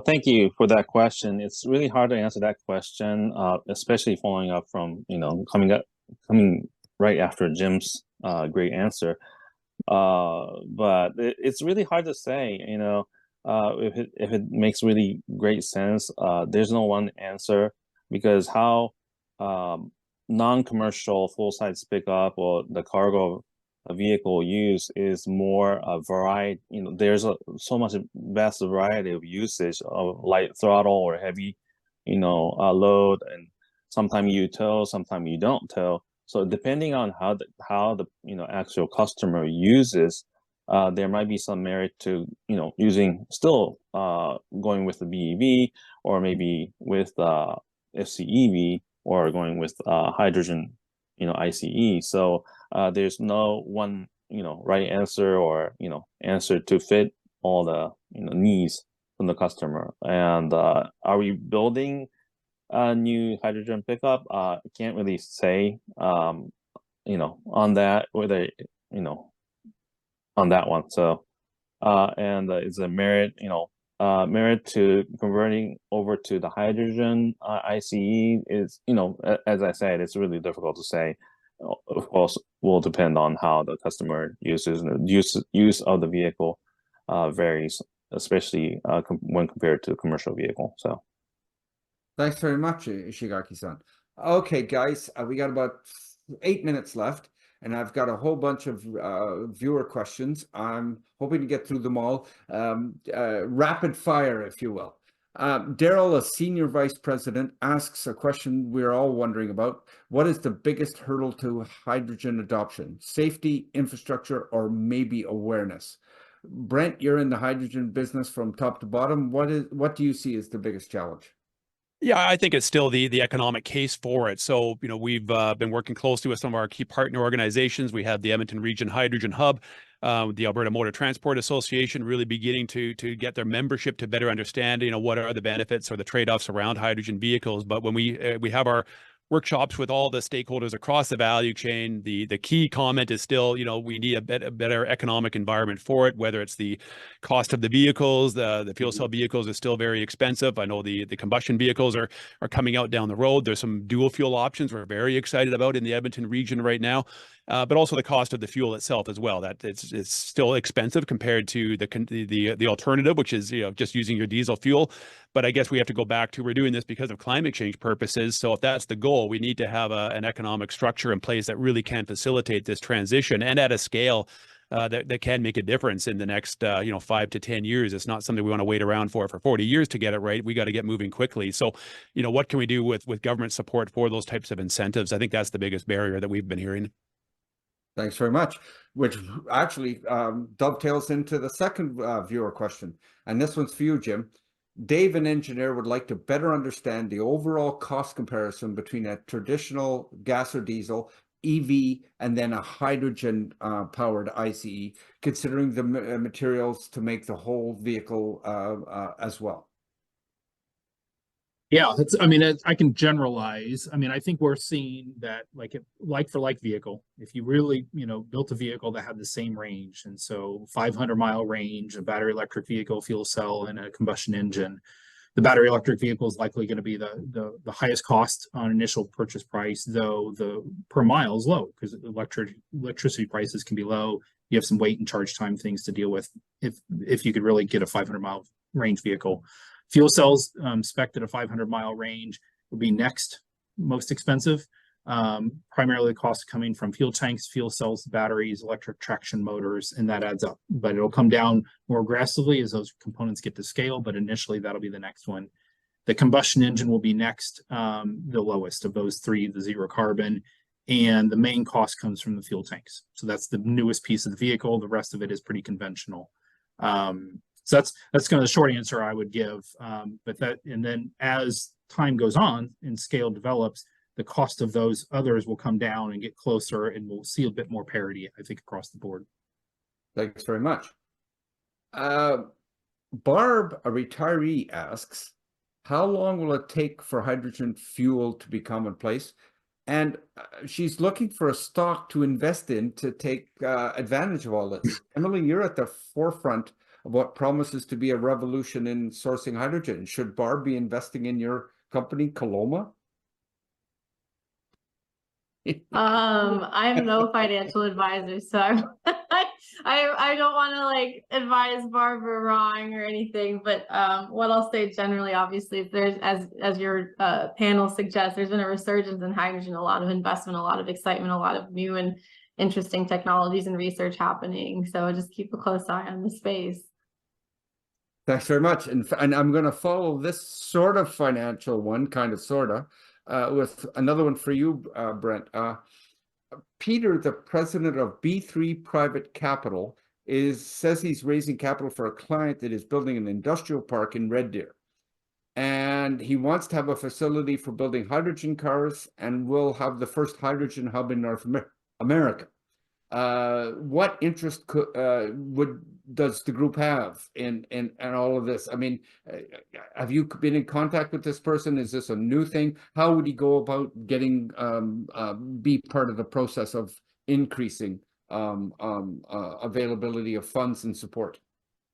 Speaker 5: Thank you for that question. It's really hard to answer that question, especially following up from, coming right after Jim's great answer. But it's really hard to say, if it makes really great sense. There's no one answer, because how non-commercial full-size pickup or the cargo vehicle use is more a variety. There's so much vast variety of usage of light throttle or heavy, load, and sometimes you tow, sometimes you don't tow. So depending on how the actual customer uses, there might be some merit to using still going with the BEV, or maybe with FCEV, or going with hydrogen ICE. So there's no one right answer, or answer to fit all the needs from the customer. And are we building a new hydrogen pickup? I can't really say on that, whether on that one. So and it's a merit to converting over to the hydrogen ICE is, as I said, it's really difficult to say. Of course, will depend on how the customer uses, and the use of the vehicle varies, especially when compared to a commercial vehicle. So
Speaker 1: thanks very much, Ishigaki-san. Okay, guys, we got about 8 minutes left, and I've got a whole bunch of viewer questions. I'm hoping to get through them all. Rapid fire, if you will. Daryl, a senior vice president, asks a question we're all wondering about. What is the biggest hurdle to hydrogen adoption? Safety, infrastructure, or maybe awareness? Brent, you're in the hydrogen business from top to bottom. What do you see as the biggest challenge?
Speaker 3: Yeah, I think it's still the economic case for it. So, we've been working closely with some of our key partner organizations. We have the Edmonton Region Hydrogen Hub, the Alberta Motor Transport Association, really beginning to get their membership to better understand, what are the benefits or the trade-offs around hydrogen vehicles. But when we have our workshops with all the stakeholders across the value chain, the key comment is still, we need a better economic environment for it, whether it's the cost of the vehicles, the fuel cell vehicles is still very expensive. I know the combustion vehicles are coming out down the road. There's some dual fuel options we're very excited about in the Edmonton region right now. But also the cost of the fuel itself as well. That it's still expensive compared to the alternative, which is just using your diesel fuel. But I guess we have to go back to, we're doing this because of climate change purposes. So if that's the goal, we need to have an economic structure in place that really can facilitate this transition, and at a scale that can make a difference in the next 5 to 10 years. It's not something we want to wait around for 40 years to get it right. We got to get moving quickly. So what can we do with government support for those types of incentives? I think that's the biggest barrier that we've been hearing.
Speaker 1: Thanks very much, which actually dovetails into the second viewer question. And this one's for you, Jim. Dave, an engineer, would like to better understand the overall cost comparison between a traditional gas or diesel, EV, and then a hydrogen powered ICE, considering the materials to make the whole vehicle as well.
Speaker 4: Yeah, I can generalize. I think we're seeing that like for like vehicle, if you really, built a vehicle that had the same range, and so 500-mile range, a battery electric vehicle, fuel cell, and a combustion engine, The battery electric vehicle is likely going to be the highest cost on initial purchase price, though the per mile is low because electricity prices can be low. You have some wait and charge time things to deal with if you could really get a 500-mile range vehicle. Fuel cells spec'd at a 500-mile range will be next most expensive. Primarily the cost coming from fuel tanks, fuel cells, batteries, electric traction motors, and that adds up. But it'll come down more aggressively as those components get to scale, but initially that'll be the next one. The combustion engine will be next, the lowest of those three, the zero carbon, and the main cost comes from the fuel tanks. So that's the newest piece of the vehicle. The rest of it is pretty conventional. So that's kind of the short answer I would give. And then as time goes on and scale develops, the cost of those others will come down and get closer, and we'll see a bit more parity, I think, across the board.
Speaker 1: Thanks very much. Barb, a retiree, asks, how long will it take for hydrogen fuel to be commonplace? And she's looking for a stock to invest in to take advantage of all this. Emily, you're at the forefront of what promises to be a revolution in sourcing hydrogen. Should Barb be investing in your company, Koloma?
Speaker 2: I'm no financial advisor, so I don't want to like advise Barbara wrong or anything. But what I'll say generally, obviously, if there's as your panel suggests, there's been a resurgence in hydrogen, a lot of investment, a lot of excitement, a lot of new and interesting technologies and research happening. So just keep a close eye on the space.
Speaker 1: Thanks very much. And I'm going to follow this sort of financial one, kind of, sort of. With another one for you, Brent. Peter, the president of B3 Private Capital, says he's raising capital for a client that is building an industrial park in Red Deer. And he wants to have a facility for building hydrogen cars and will have the first hydrogen hub in North America. What interest does the group have in all of this? I mean, have you been in contact with this person? Is this a new thing? How would he go about getting be part of the process of increasing availability of funds and support?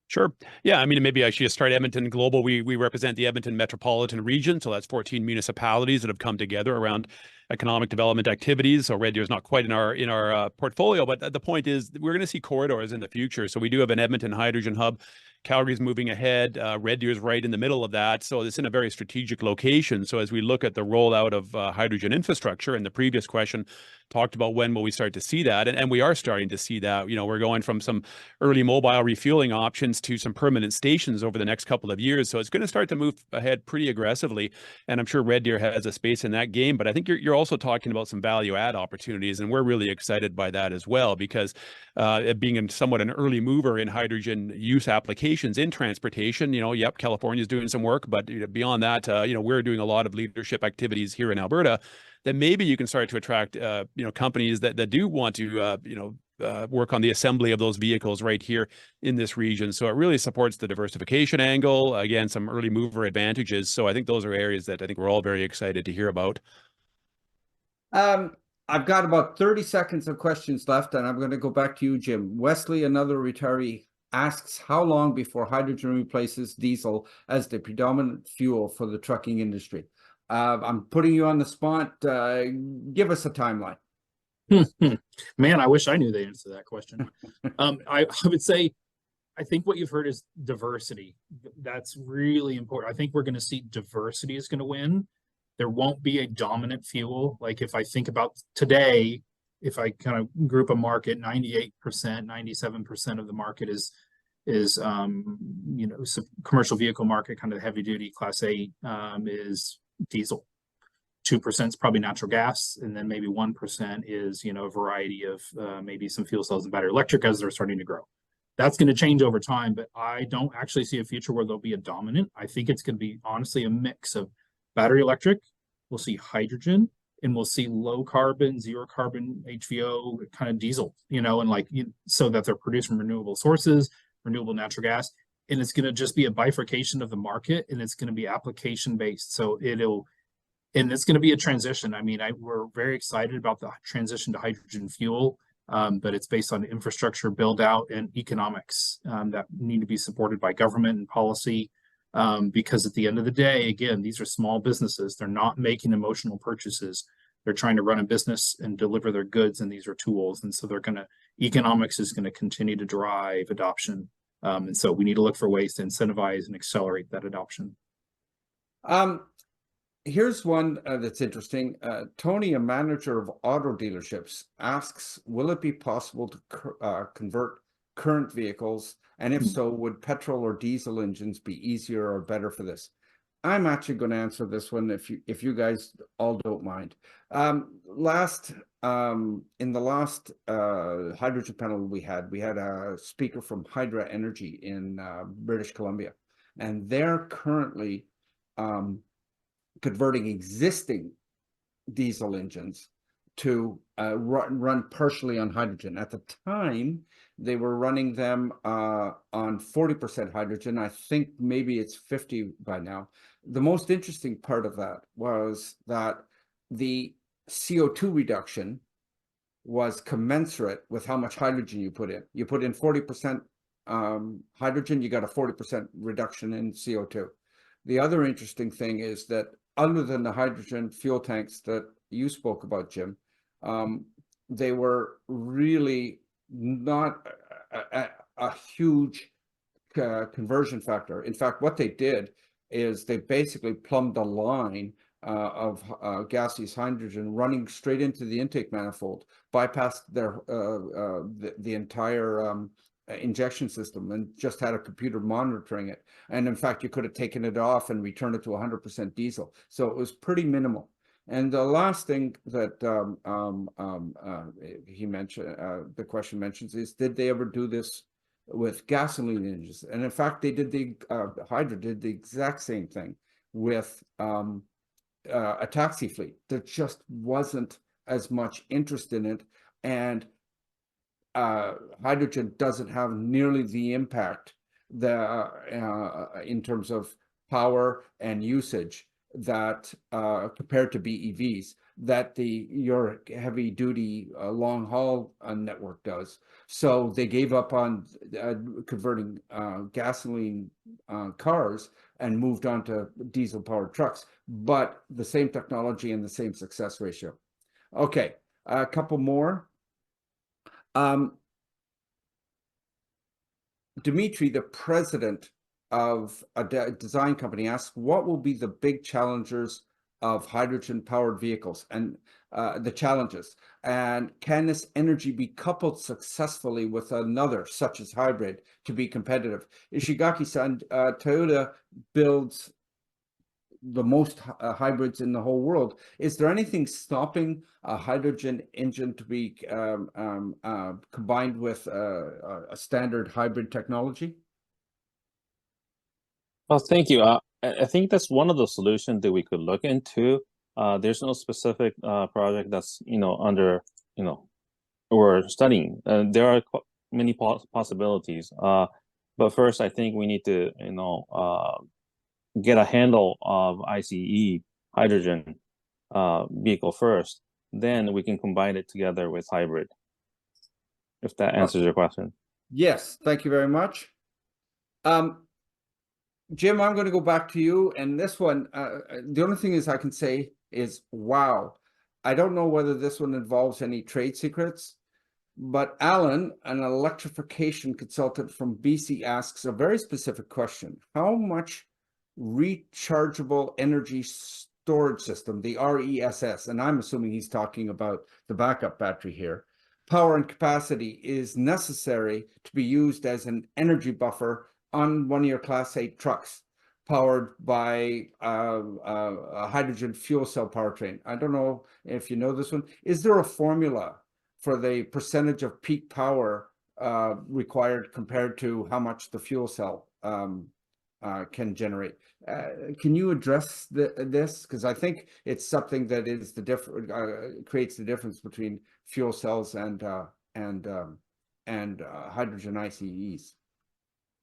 Speaker 3: Sure. Yeah, I mean, maybe I should just start Edmonton Global. We represent the Edmonton metropolitan region, so that's 14 municipalities that have come together around economic development activities. So Red Deer is not quite in our portfolio, but the point is we're going to see corridors in the future. So we do have an Edmonton hydrogen hub. Calgary's moving ahead. Red Deer is right in the middle of that. So it's in a very strategic location. So as we look at the rollout of hydrogen infrastructure, and the previous question talked about when will we start to see that, and we are starting to see that. You know, we're going from some early mobile refueling options to some permanent stations over the next couple of years. So it's going to start to move ahead pretty aggressively. And I'm sure Red Deer has a space in that game. But I think you're also talking about some value add opportunities, and we're really excited by that as well, because being somewhat an early mover in hydrogen use applications in transportation, yep, California is doing some work, but beyond that, we're doing a lot of leadership activities here in Alberta that maybe you can start to attract, companies that do want to, work on the assembly of those vehicles right here in this region. So it really supports the diversification angle. Again, some early mover advantages. So I think those are areas that I think we're all very excited to hear about.
Speaker 1: I've got about 30 seconds of questions left, and I'm going to go back to you, Jim. Wesley, another retiree, asks how long before hydrogen replaces diesel as the predominant fuel for the trucking industry. I'm putting you on the spot. Give us a timeline.
Speaker 4: Man, I wish I knew the answer to that question. I would say, I think what you've heard is diversity. That's really important. I think we're going to see diversity is going to win. There won't be a dominant fuel. Like if I think about today, if I kind of group a market, 98%, 97% of the market is commercial vehicle market, kind of heavy duty Class 8 is diesel. 2% is probably natural gas, and then maybe 1% is a variety of maybe some fuel cells and battery electric as they're starting to grow. That's going to change over time, but I don't actually see a future where there'll be a dominant. I think it's going to be honestly a mix of battery electric, we'll see hydrogen, and we'll see low carbon, zero carbon HVO kind of diesel, so that they're produced from renewable sources, renewable natural gas, and it's going to just be a bifurcation of the market, and it's going to be application based. So it's going to be a transition. I mean, we're very excited about the transition to hydrogen fuel, but it's based on infrastructure build out and economics that need to be supported by government and policy. because at the end of the day, again, these are small businesses. They're not making emotional purchases. They're trying to run a business and deliver their goods, and these are tools. And so economics is going to continue to drive adoption. And so we need to look for ways to incentivize and accelerate that adoption.
Speaker 1: Here's one that's interesting. Tony, a manager of auto dealerships, asks, will it be possible to convert current vehicles? And if so, would petrol or diesel engines be easier or better for this? I'm actually going to answer this one if you guys all don't mind. In the last hydrogen panel we had a speaker from Hydra Energy in British Columbia, and they're currently converting existing diesel engines to run partially on hydrogen. At the time, they were running them on 40% hydrogen. I think maybe it's 50 by now. The most interesting part of that was that the CO2 reduction was commensurate with how much hydrogen you put in. You put in 40% hydrogen, you got a 40% reduction in CO2. The other interesting thing is that other than the hydrogen fuel tanks that you spoke about, Jim, they were really not a huge conversion factor. In fact, what they did is they basically plumbed a line of gaseous hydrogen running straight into the intake manifold, bypassed the entire injection system, and just had a computer monitoring it. And in fact, you could have taken it off and returned it to 100% diesel. So it was pretty minimal. And the last thing that he mentioned, the question mentions, is did they ever do this with gasoline engines? And in fact, they did Hydra did the exact same thing with a taxi fleet. There just wasn't as much interest in it, and hydrogen doesn't have nearly the impact in terms of power and usage that compared to BEVs that your heavy duty long haul network does. So they gave up on converting gasoline cars and moved on to diesel powered trucks, but the same technology and the same success ratio. Okay, a couple more. Dimitri, the president of a design company, asks, what will be the big challengers of hydrogen powered vehicles and the challenges? And can this energy be coupled successfully with another, such as hybrid, to be competitive? Ishigaki-san, Toyota builds the most hybrids in the whole world. Is there anything stopping a hydrogen engine to be combined with a standard hybrid technology?
Speaker 5: Well, thank you. I think that's one of the solutions that we could look into. There's no specific project that's under we're studying. There are many possibilities. But first, I think we need to get a handle of ICE hydrogen vehicle first. Then we can combine it together with hybrid. If that answers your question.
Speaker 1: Yes, thank you very much. Jim, I'm going to go back to you. And this one, the only thing I can say is, wow. I don't know whether this one involves any trade secrets, but Alan, an electrification consultant from BC, asks a very specific question. How much rechargeable energy storage system, the RESS, and I'm assuming he's talking about the backup battery here, power and capacity is necessary to be used as an energy buffer on one of your Class 8 trucks powered by a hydrogen fuel cell powertrain? I don't know if you know this one. Is there a formula for the percentage of peak power required compared to how much the fuel cell can generate? Can you address this? Because I think it's something that is creates the difference between fuel cells and hydrogen ICEs.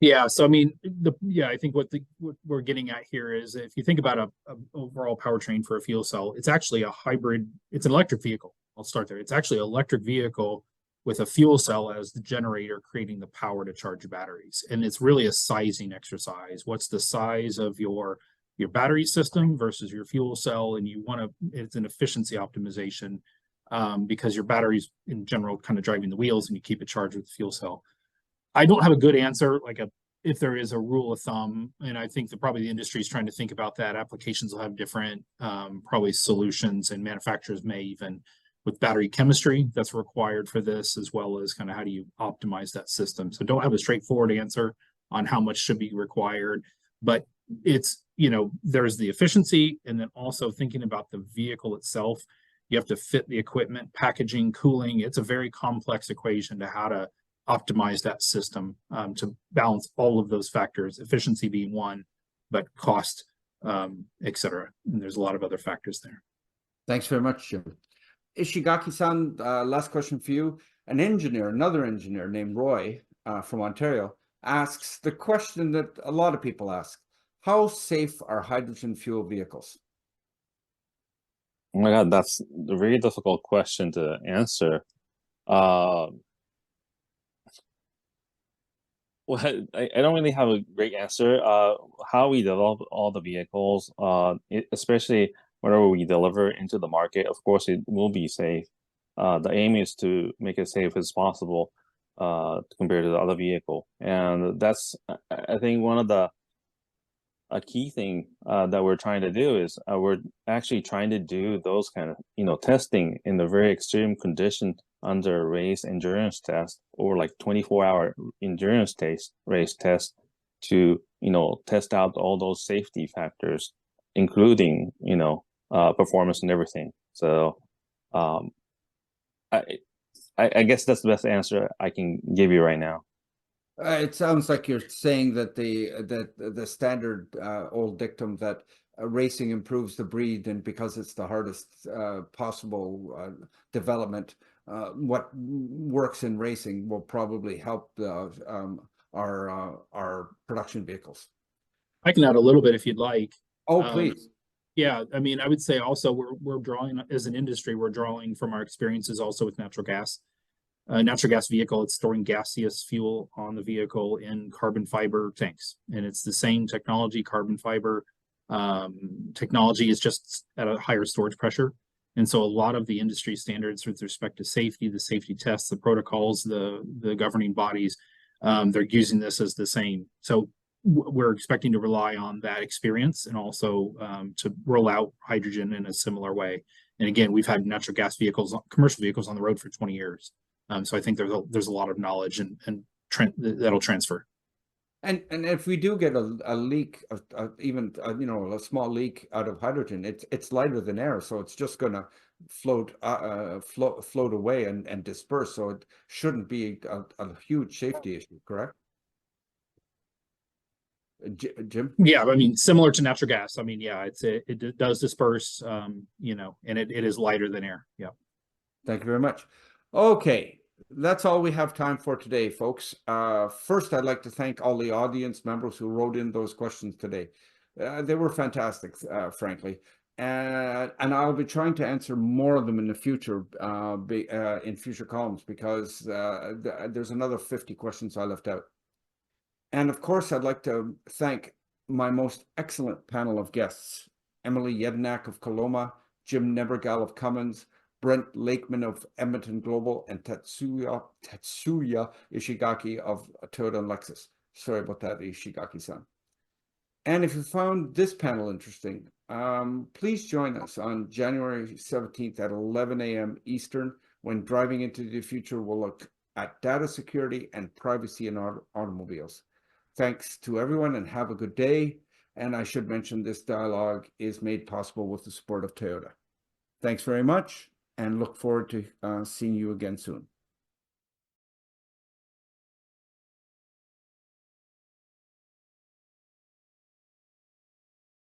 Speaker 4: Yeah, so I mean, I think what we're getting at here is, if you think about a overall powertrain for a fuel cell, it's actually a hybrid. It's an electric vehicle. I'll start there. It's actually an electric vehicle with a fuel cell as the generator creating the power to charge batteries. And it's really a sizing exercise. What's the size of your battery system versus your fuel cell? And you want to, it's an efficiency optimization because your batteries in general kind of driving the wheels and you keep it charged with the fuel cell. I don't have a good answer, like if there is a rule of thumb, and I think that probably the industry is trying to think about that. Applications will have different probably solutions, and manufacturers may even with battery chemistry that's required for this, as well as kind of how do you optimize that system. So don't have a straightforward answer on how much should be required, but it's, you know, there's the efficiency, and then also thinking about the vehicle itself. You have to fit the equipment, packaging, cooling. It's a very complex equation to how to optimize that system to balance all of those factors, efficiency being one, but cost, et cetera. And there's a lot of other factors there.
Speaker 1: Thanks very much, Jim. Ishigaki-san, last question for you. Another engineer named Roy from Ontario asks the question that a lot of people ask: how safe are hydrogen fuel vehicles?
Speaker 5: Oh my God, that's a very difficult question to answer. Well, I don't really have a great answer. How we develop all the vehicles, especially whenever we deliver into the market, of course, it will be safe. The aim is to make it safe as possible compared to the other vehicle. And that's, I think, one of the a key thing that we're trying to do is we're actually trying to do those kind of, you know, testing in the very extreme condition under race endurance test, or like 24-hour endurance race test to, you know, test out all those safety factors, including, you know, performance and everything. So I guess that's the best answer I can give you right now.
Speaker 1: It sounds like you're saying that the standard old dictum that racing improves the breed, and because it's the hardest possible development, what works in racing will probably help our production vehicles.
Speaker 4: I can add a little bit if you'd like.
Speaker 1: Oh, please.
Speaker 4: Yeah, I mean, I would say also we're drawing, as an industry, we're drawing from our experiences also with natural gas. Natural gas vehicle, it's storing gaseous fuel on the vehicle in carbon fiber tanks. And it's the same technology, carbon fiber technology is just at a higher storage pressure. And so a lot of the industry standards with respect to safety, the safety tests, the protocols, the governing bodies, they're using this as the same. So we're expecting to rely on that experience, and also to roll out hydrogen in a similar way. And again, we've had natural gas vehicles, commercial vehicles on the road for 20 years. So I think there's a lot of knowledge and that'll transfer.
Speaker 1: And if we do get a leak, even you know, a small leak out of hydrogen, it's lighter than air, so it's just going to float away and disperse. So it shouldn't be a huge safety issue, correct? Jim?
Speaker 4: Yeah, I mean, similar to natural gas. I mean, yeah, it does disperse, you know, and it is lighter than air. Yeah. Thank
Speaker 1: you very much. Okay, that's all we have time for today, folks. First, I'd like to thank all the audience members who wrote in those questions today. They were fantastic, frankly. And I'll be trying to answer more of them in the future, in future columns, because there's another 50 questions I left out. And of course, I'd like to thank my most excellent panel of guests: Emily Yedinak of Koloma, Jim Nebergall of Cummins, Brent Lakeman of Edmonton Global, and Tatsuya Ishigaki of Toyota and Lexus. Sorry about that, Ishigaki-san. And if you found this panel interesting, please join us on January 17th at 11 a.m. Eastern, when Driving into the Future will look at data security and privacy in automobiles. Thanks to everyone, and have a good day. And I should mention, this dialogue is made possible with the support of Toyota. Thanks very much, and look forward to seeing you again soon.